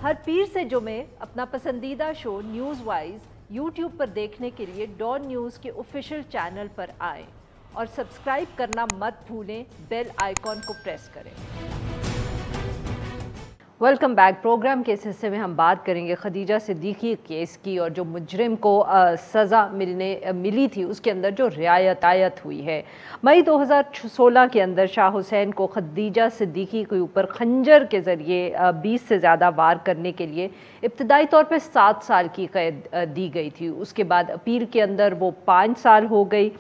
हर पीर से जुमे अपना पसंदीदा शो न्यूज़ वाइज यूट्यूब पर देखने के लिए डॉन न्यूज़ के ऑफिशियल चैनल पर आएं और सब्सक्राइब करना मत भूलें, बेल आइकॉन को प्रेस करें। Welcome back. प्रोग्राम के इस हिस्से में हम बात करेंगे खदीजा सिद्दीकी केस की और जो मुजरिम को सज़ा मिली थी उसके अंदर जो रियायत हुई है। मई 2016 के अंदर शाह हुसैन को खदीजा सिद्दीकी के ऊपर खंजर के ज़रिए 20 से ज़्यादा वार करने के लिए इब्तदाई तौर पे 7 साल की कैद दी गई थी। उसके बाद अपील के अंदर वो 5 साल हो गई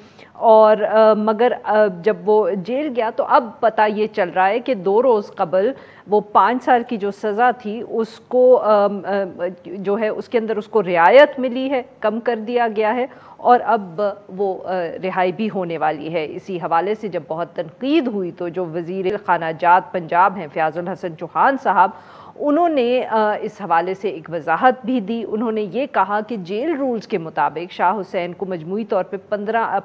और मगर जब वो जेल गया तो अब पता ये चल रहा है कि 2 रोज़ कबल वो 5 साल की जो सज़ा थी उसको जो है उसके अंदर उसको रियायत मिली है, कम कर दिया गया है और अब वो रिहाई भी होने वाली है। इसी हवाले से जब बहुत तनकीद हुई तो जो वज़ीर ख़ानाजात पंजाब हैं फ़याज़ुल हसन चौहान साहब, उन्होंने इस हवाले से एक वजाहत भी दी। उन्होंने ये कहा कि जेल रूल्स के मुताबिक शाह हुसैन को मजमूई तौर पे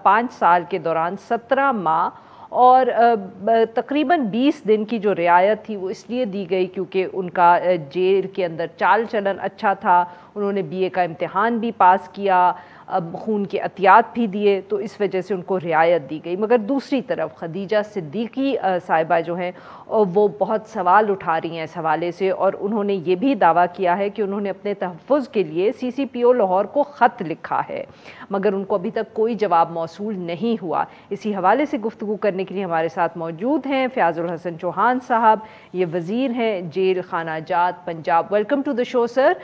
5 साल के दौरान 17 माह और तकरीबन 20 दिन की जो रियायत थी वो इसलिए दी गई क्योंकि उनका जेल के अंदर चाल चलन अच्छा था। उन्होंने बीए का इम्तिहान भी पास किया, खून के अतियात भी दिए, तो इस वजह से उनको रियायत दी गई। मगर दूसरी तरफ खदीजा सिद्दीकी साहिबा जो हैं वो बहुत सवाल उठा रही हैं इस हवाले से और उन्होंने ये भी दावा किया है कि उन्होंने अपने तहफ़्फ़ुज़ के लिए CCPO लाहौर को ख़त लिखा है मगर उनको अभी तक कोई जवाब मौसूल नहीं हुआ। इसी हवाले से गुफ्तगू करने के लिए हमारे साथ मौजूद हैं फ़याज़ुल हसन चौहान साहब, ये वज़ीर हैं जेल ख़ानाजात Punjab. Welcome to the show sir.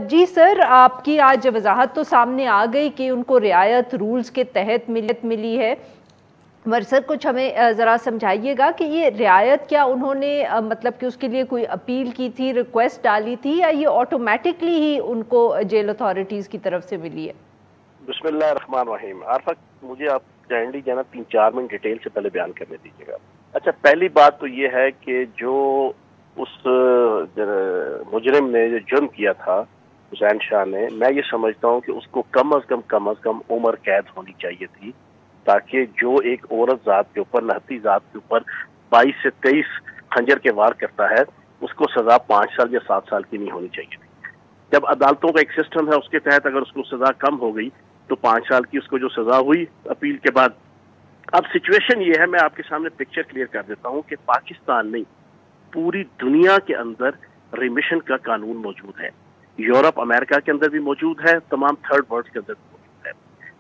जी सर, आपकी आज वजाहत तो सामने आ गई कि उनको रियायत रूल्स के तहत मिली है, मगर सर कुछ हमें ज़रा समझाइएगा कि ये रियायत क्या उन्होंने मतलब कि उसके लिए कोई अपील की थी, रिक्वेस्ट डाली थी या ये ऑटोमेटिकली ही उनको जेल अथॉरिटीज़ की तरफ से मिली है? बिस्मिल्लाहिर्रहमानिर्रहीम। आरफा, मुझे आप काइंडली जाना 3-4 मिनट डिटेल से पहले बयान करने दीजिएगा। अच्छा, पहली बात तो ये है कि जो उस मुजरिम ने जो जुर्म किया था हुसैन शाह ने, मैं ये समझता हूँ कि उसको कम अज कम उम्र कैद होनी चाहिए थी ताकि जो एक औरत जात के ऊपर, लहती जात के ऊपर 22 से 23 खंजर के वार करता है उसको सजा 5 साल या 7 साल की नहीं होनी चाहिए थी। जब अदालतों का एक सिस्टम है उसके तहत अगर उसको सजा कम हो गई तो 5 साल की उसको जो सजा हुई अपील के बाद। अब सिचुएशन ये है, मैं आपके सामने पिक्चर क्लियर कर देता हूँ कि पाकिस्तान नहीं पूरी दुनिया के अंदर रिमिशन का कानून मौजूद है। यूरोप अमेरिका के अंदर भी मौजूद है, तमाम थर्ड वर्ल्ड के अंदर भी मौजूद है।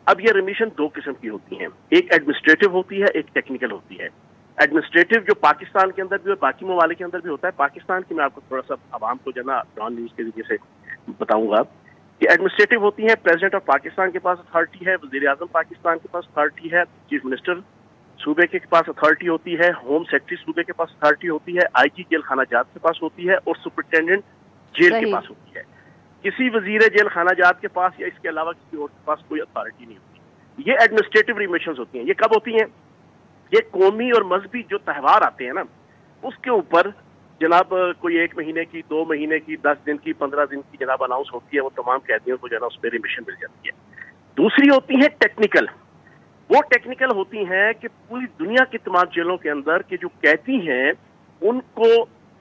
अब ये रिमिशन 2 किस्म की होती हैं, एक एडमिनिस्ट्रेटिव होती है, एक टेक्निकल होती है। एडमिनिस्ट्रेटिव जो पाकिस्तान के अंदर भी और बाकी ममालिक के अंदर भी होता है, पाकिस्तान की मैं आपको थोड़ा सा आवाम को जना डॉन न्यूज़ के जरिए से बताऊंगा कि एडमिनिस्ट्रेटिव होती है, प्रेसिडेंट ऑफ पाकिस्तान के पास अथॉरिटी है, वज़ीर आज़म पाकिस्तान के पास अथॉरिटी है, चीफ मिनिस्टर सूबे के पास अथॉरिटी होती है, होम सेक्रेटरी सूबे के पास अथॉरिटी होती है, IG जेल खानाजात के पास होती है और सुपरिटेंडेंट जेल के पास होती है। किसी वजीर जेल खानाजात के पास या इसके अलावा किसी और के पास कोई अथॉरिटी नहीं होती। ये एडमिनिस्ट्रेटिव रिमिशंस होती हैं। ये कब होती हैं? ये कौमी और मजहबी जो त्यौहार आते हैं ना, उसके ऊपर जनाब कोई 1 महीने की, 2 महीने की, 10 दिन की, 15 दिन की जनाब अनाउंस होती है, वो तमाम कैदियों को जना उस पर रिमिशन मिल जाती है। दूसरी होती है टेक्निकल। वो टेक्निकल होती हैं कि पूरी दुनिया की तमाम जेलों के अंदर के जो कैदी हैं उनको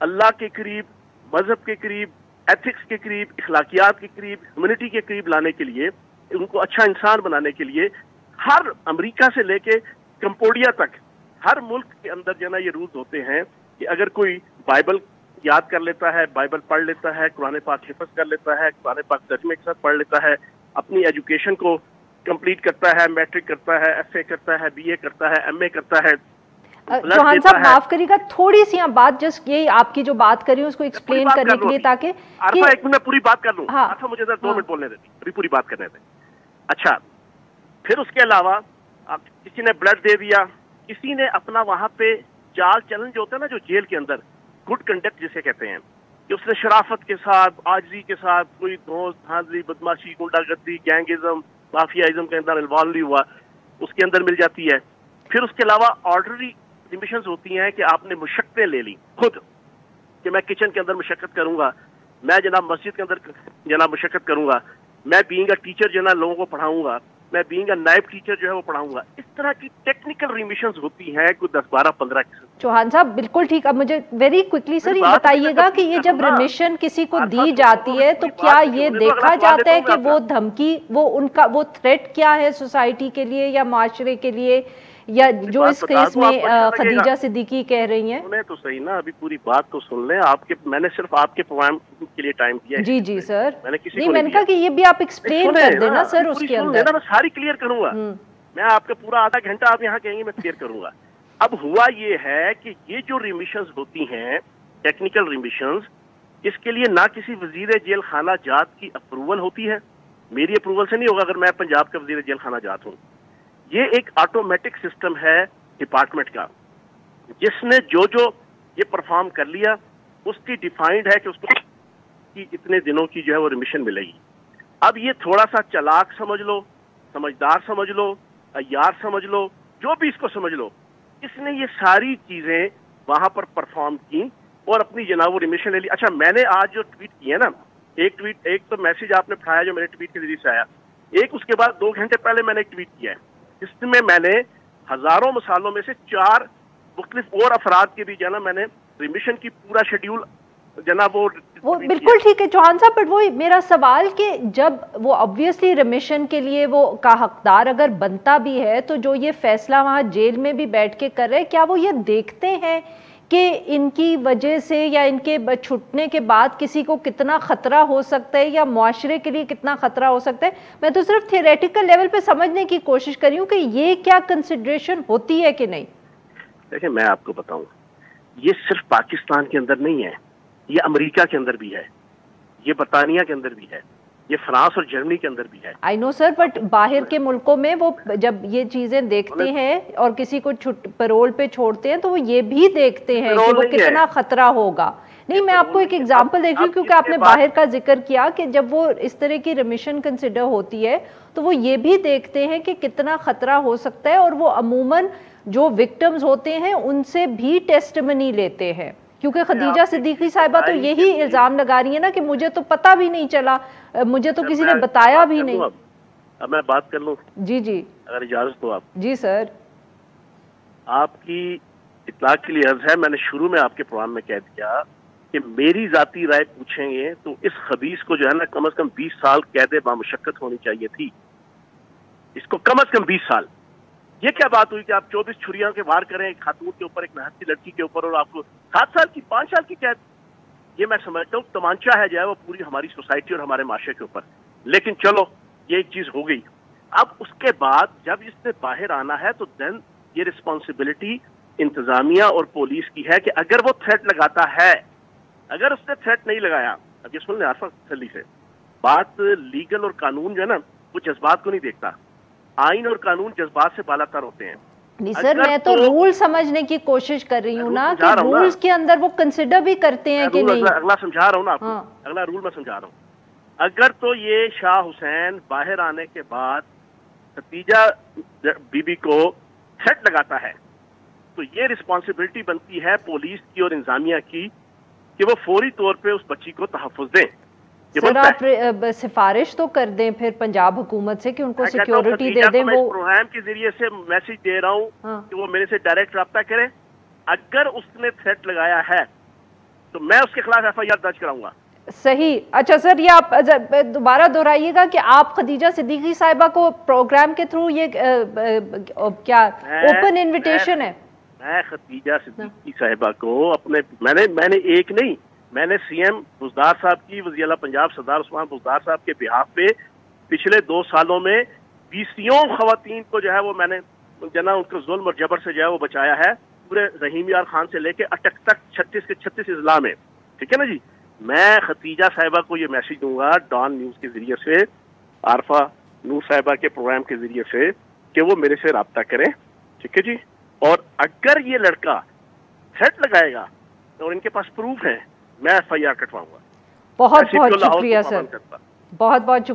अल्लाह के करीब, मजहब के करीब, एथिक्स के करीब, इखलाकियात के करीब, ह्यूमैनिटी के करीब लाने के लिए, उनको अच्छा इंसान बनाने के लिए हर अमेरिका से लेके कंबोडिया तक हर मुल्क के अंदर जना ये रूल्स होते हैं कि अगर कोई बाइबल याद कर लेता है, बाइबल पढ़ लेता है, कुरान पाक हिफ्ज़ कर लेता है, कुरान पाक तर्जुमे के साथ पढ़ लेता है, अपनी एजुकेशन को कंप्लीट करता है, मैट्रिक करता है, FA करता है, BA करता है, MA करता है। चौहान साहब माफ करिएगा, थोड़ी सी बात जस्ट यही आपकी जो बात करी उसको एक्सप्लेन करने के लिए ताकि आरफा 1 मिनट पूरी बात कर लूं। हाँ, आरफा मुझे 2 मिनट बोलने देती, पूरी बात करने दें। अच्छा, फिर उसके अलावा आप किसी ने ब्लड दे दिया, किसी ने अपना वहां पे चाल चलन जो होता है ना, जो जेल के अंदर गुड कंडक्ट जिसे कहते हैं, कि उसने शराफत के साथ, आजजी के साथ कोई दोस्त धांधली, बदमाशी, गुंडागर्दी, गैंगिज्म, माफियाइज्म के अंदर इन्वॉल्व नहीं हुआ, उसके अंदर मिल जाती है। फिर उसके अलावा ऑर्डनरी रिमिशंस होती हैं कि आपने मुशक्क़तें ले ली खुद, कि मैं किचन के अंदर मुशक्क़त करूंगा, मैं जनाब मस्जिद के अंदर जनाब मुशक्क़त करूंगा, मैं बीइंग अ टीचर जना लोगों को पढ़ाऊंगा, میں بینگ نائب ٹیچر جو ہے وہ پڑھاؤں گا. اس طرح کی ٹیکنیکل ریمیشنز ہوتی ہیں کوئی 10-12-15 قسم. چوہان صاحب بالکل ٹھیک. اب مجھے ویری کوئکلی سر یہ بتائیے گا کہ یہ جب ریمیشن کسی کو دی جاتی ہے تو کیا یہ دیکھا جاتا ہے کہ وہ دھمکی وہ تھریٹ کیا ہے سوسائٹی کے لیے یا معاشرے کے لیے, یا جو اس کیس میں خدیجہ صدیقی کہہ رہی ہیں؟ سنیں تو صحیح نا, ابھی پوری بات تو سن لیں. میں نے صرف آپ کے پروگرام کے لیے ٹائم دیا ہے. جی جی سر, میں نے کہا کہ یہ بھی آپ ایکسپلین کر دینا سر اس کے اندر. میں ساری کلیئر کروں گا. میں آپ کا پورا آدھا گھنٹہ آپ یہاں کہیں گے میں کلیئر کروں گا. اب ہوا یہ ہے کہ یہ جو ریمیشنز ہوتی ہیں ٹیکنیکل ریمیشنز, اس کے لیے نہ کسی وزیر جیل خانہ جات کی اپروول ہوتی ہے. میری اپروول سے نہیں ہوگا اگر میں پنجاب کا وزیر جیل خانہ جات ہوں. یہ ایک آٹومیٹک سسٹم ہے ڈپارٹمنٹ کا, جس نے جو یہ پرفارم کر لیا اس کی ڈیفائنڈ ہے کہ اس کو اتنے دنوں کی جو ہے وہ ریمیشن ملے گی. اب یہ تھوڑا سا چلاک سمجھ لو, سمجھدار سمجھ لو, عیار سمجھ لو, جو بھی اس کو سمجھ لو, اس نے یہ ساری چیزیں وہاں پر پرفارم کی اور اپنی جناب وہ ریمیشن لے لی. اچھا, میں نے آج جو ٹویٹ کی ہے نا, ایک تو میسج آپ نے پڑھایا جو میرے ٹویٹ کے ذریعے سے آیا, ایک اس کے بعد 2 گھنٹے پہلے میں نے ایک ٹویٹ کیا ہے جس میں نے ہزاروں مثالوں میں سے 4 مختلف اور افراد کے بھی جناب میں نے ریمیشن کی پورا شیڈیول جناب وہ بالکل ٹھیک ہے چوہان صاحب. بٹ وہ میرا سوال کہ جب وہ obviously ریمیشن کے لیے وہ کا حقدار اگر بنتا بھی ہے تو جو یہ فیصلہ وہاں جیل میں بھی بیٹھ کے کر رہے, کیا وہ یہ دیکھتے ہیں کہ ان کی وجہ سے یا ان کے چھٹنے کے بعد کسی کو کتنا خطرہ ہو سکتا ہے یا معاشرے کے لیے کتنا خطرہ ہو سکتا ہے؟ میں تو صرف تھیوریٹیکل لیول پہ سمجھنے کی کوشش کر رہی ہوں کہ یہ کیا کنسیڈریشن ہوتی ہے کہ نہیں. دیکھیں میں آپ کو بتاؤں, یہ صرف پاکستان کے اندر نہیں ہے, یہ امریکہ کے اندر بھی ہے, یہ برطانیہ کے اندر بھی ہے, یہ فرانس اور جرمنی کے اندر بھی ہے. آئی نو سر, بٹ باہر کے ملکوں میں وہ جب یہ چیزیں دیکھتے ہیں اور کسی کو پیرول پہ چھوڑتے ہیں تو وہ یہ بھی دیکھتے ہیں کہ وہ کتنا خطرہ ہوگا. نہیں, میں آپ کو ایک ایگزامپل دیکھ رہی ہوں کیونکہ آپ نے باہر کا ذکر کیا کہ جب وہ اس طرح کی ریمیشن کنسیڈر ہوتی ہے تو وہ یہ بھی دیکھتے ہیں کہ کتنا خطرہ ہو سکتا ہے, اور وہ عموماً جو وکٹمز ہوتے ہیں ان سے بھی ٹیسٹمنی لیتے ہیں. کیونکہ خدیجہ صدیقی صاحبہ تو یہی الزام لگا رہی ہے نا کہ مجھے تو پتہ بھی نہیں چلا, مجھے تو کسی نے بتایا بھی نہیں. اب میں بات کر لوں؟ جی جی اگر اجازت ہو آپ. جی سر. آپ کی اطلاع کے لیے عرض ہے, میں نے شروع میں آپ کے پروگرام میں کہہ دیا کہ میری ذاتی رائے پوچھیں گے تو اس خبیث کو جو ہے نا کم از کم 20 سال قید بامشقت ہونی چاہیے تھی. اس کو کم از کم 20 سال. یہ کیا بات ہوئی کہ آپ 24 چھریاں کے وار کریں ایک خاتون کے اوپر, ایک نہتی لڑکی کے اوپر, اور آپ کو 7 سال کی 5 سال کی قید. یہ میں سمجھتا ہوں تمانچہ ہے جو ہے وہ پوری ہماری سوسائٹی اور ہمارے معاشرے کے اوپر. لیکن چلو یہ ایک چیز ہو گئی. اب اس کے بعد جب اس نے باہر آنا ہے تو دین یہ رسپانسبلٹی انتظامیہ اور پولیس کی ہے کہ اگر وہ تھریٹ لگاتا ہے, اگر اس نے تھریٹ نہیں لگایا, اب یہ سن لیں عارفہ تسلی سے, بات لیگل اور قانون جو ہے نا وہ جذبات کو نہیں دیکھتا. آئین اور قانون جذبات سے بالا تر ہوتے ہیں. نہیں سر, میں تو رول سمجھنے کی کوشش کر رہی ہوں نا کہ رولز کے اندر وہ کنسیڈر بھی کرتے ہیں کہ نہیں. اگلا سمجھا رہا ہوں نا آپ کو, اگلا رول میں سمجھا رہا ہوں. اگر تو یہ شاہ حسین باہر آنے کے بعد خدیجہ بی بی کو تھریٹ لگاتا ہے تو یہ رسپانسبلٹی بنتی ہے پولیس کی اور انتظامیہ کی کہ وہ فوری طور پہ اس بچی کو تحفظ دیں. سر آپ سفارش تو کر دیں پھر پنجاب حکومت سے کہ ان کو سیکیورٹی دے دیں. وہ پروگرام کے ذریعے سے میسج دے رہا ہوں کہ وہ میرے سے ڈائریکٹ رابطہ کریں. اگر اس نے تھریٹ لگایا ہے تو میں اس کے خلاف ایف آئی آر درج کراؤں گا. صحیح. اچھا سر, یہ آپ دوبارہ دہرائیے گا کہ آپ خدیجہ صدیقی صاحبہ کو پروگرام کے تھرو یہ کیا اوپن انویٹیشن ہے؟ میں خدیجہ صدیقی صاحبہ کو اپنے میں نے ایک نہیں, میں نے سی ایم بزدار صاحب کی, وزیر اعلیٰ پنجاب سردار عثمان بزدار صاحب کے بہاف پہ پچھلے 2 سالوں میں 20 خواتین کو جو ہے وہ میں نے جناب ان کو ظلم اور جبر سے جو ہے وہ بچایا ہے, پورے رحیم یار خان سے لے کے اٹک تک 36 کے 36 اضلاع میں. ٹھیک ہے نا جی. میں خدیجہ صاحبہ کو یہ میسج دوں گا ڈان نیوز کے ذریعے سے, عارفہ نور صاحبہ کے پروگرام کے ذریعے سے, کہ وہ میرے سے رابطہ کریں. ٹھیک ہے جی. اور اگر یہ لڑکا تھریٹ لگائے گا اور ان کے پاس پروف ہیں, میں ایف آئی آر کٹواؤں گا. بہت بہت شکریہ سر, بہت بہت شکریہ.